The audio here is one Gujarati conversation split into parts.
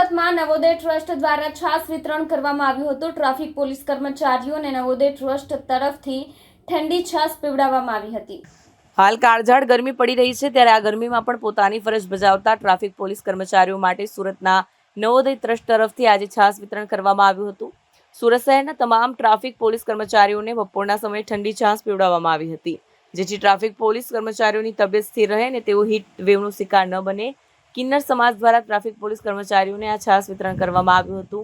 સુરતમાં નવોદય ટ્રસ્ટ દ્વારા છાસ વિતરણ કરવામાં આવ્યું હતું। ટ્રાફિક પોલીસ કર્મચારીઓ અને નવોદય ટ્રસ્ટ તરફથી ઠંડી છાસ પીવડાવવામાં આવી હતી। હાલ કાળઝાળ ગરમી પડી રહી છે, ત્યારે આ ગરમીમાં પણ પોતાની ફરજ બજાવતા ટ્રાફિક પોલીસ કર્મચારીઓ માટે સુરતના નવોદય ટ્રસ્ટ તરફથી આજે છાસ વિતરણ કરવામાં આવ્યું હતું। સુરત શહેરના તમામ ટ્રાફિક પોલીસ કર્મચારીઓને બપોરના સમયે ઠંડી છાસ પીવડાવવામાં આવી હતી, જેથી ટ્રાફિક પોલીસ કર્મચારીઓની તબિયત સ્થિર રહે અને તેઓ હીટ વેવનો શિકાર ન બને। કિન્નર સમાજ દ્વારા ટ્રાફિક પોલીસ કર્મચારીઓને આ છાસ વિતરણ કરવામાં આવ્યું હતું,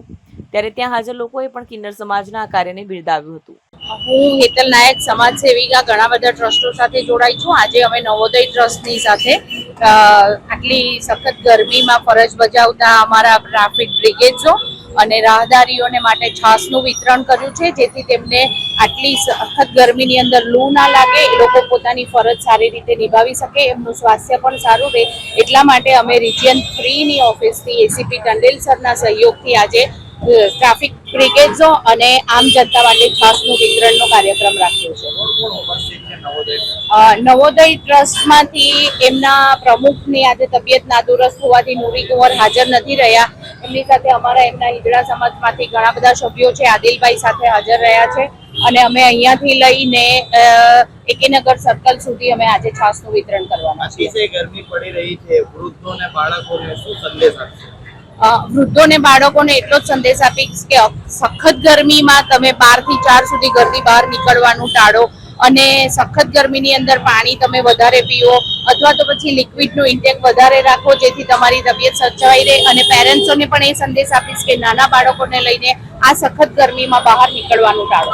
ત્યારે ત્યાં હાજર લોકોએ પણ કિન્નર સમાજના આ કાર્યને બિરદાવ્યું હતું। હું હેતલ નાયક સમાજ સેવિકા ઘણા બધા ટ્રસ્ટો સાથે જોડાઈ છું। આજે અમે નવોદય ટ્રસ્ટની સાથે આટલી સખત ગરમીમાં ફરજ બજાવતા અમારા ટ્રાફિક બ્રિગેડ્સો અને રાહદારીઓને માટે છાસનું વિતરણ કર્યું છે, જેથી તેમને આટલી સખત ગરમીની અંદર લૂ ના લાગે, એ લોકો પોતાની ફરજ સારી રીતે નિભાવી શકે, એમનું સ્વાસ્થ્ય પણ સારું રહે, એટલા માટે અમે રિજિયન 3ની ઓફિસથી એસીપી ટંડેલ સરના સહયોગથી આજે ટ્રાફિક બ્રિગેડ્સો અને આમ જનતા માટે છાસનું વિતરણનો કાર્યક્રમ રાખ્યો છે। નવોદય ટ્રસ્ટમાંથી એમના પ્રમુખની આજે તબિયત નાદુરસ્ત હોવાથી નુરી કુંવર હાજર નથી રહ્યા, એમની સાથે અમારા એમના હિજડા સમાજમાંથી ઘણા બધા સભ્યો છે, આદિલભાઈ સાથે હાજર રહ્યા છે, અને અમે અહીંયાથી લઈને એકેનગર સર્કલ સુધી અમે આજે છાસનું વિતરણ કરવાના છીએ। ગરમી પડી રહી છે, વૃદ્ધોને બાળકોને શું સંદેશ આપશે? વૃદ્ધોને બાળકોને એટલો જ સંદેશ આપીશ કે સખત ગરમીમાં તમે 12 થી 4 સુધી ઘરની બહાર નીકળવાનું ટાળો, અને સખત ગરમીની અંદર પાણી તમે વધારે પીવો અથવા તો પછી લિક્વિડનું ઇન્ટેક વધારે રાખો, જેથી તમારી તબિયત સચવાઈ રહે। અને પેરેન્ટ્સોને પણ એ સંદેશ આપીશ કે નાના બાળકોને લઈને આ સખત ગરમીમાં બહાર નીકળવાનું ટાળો।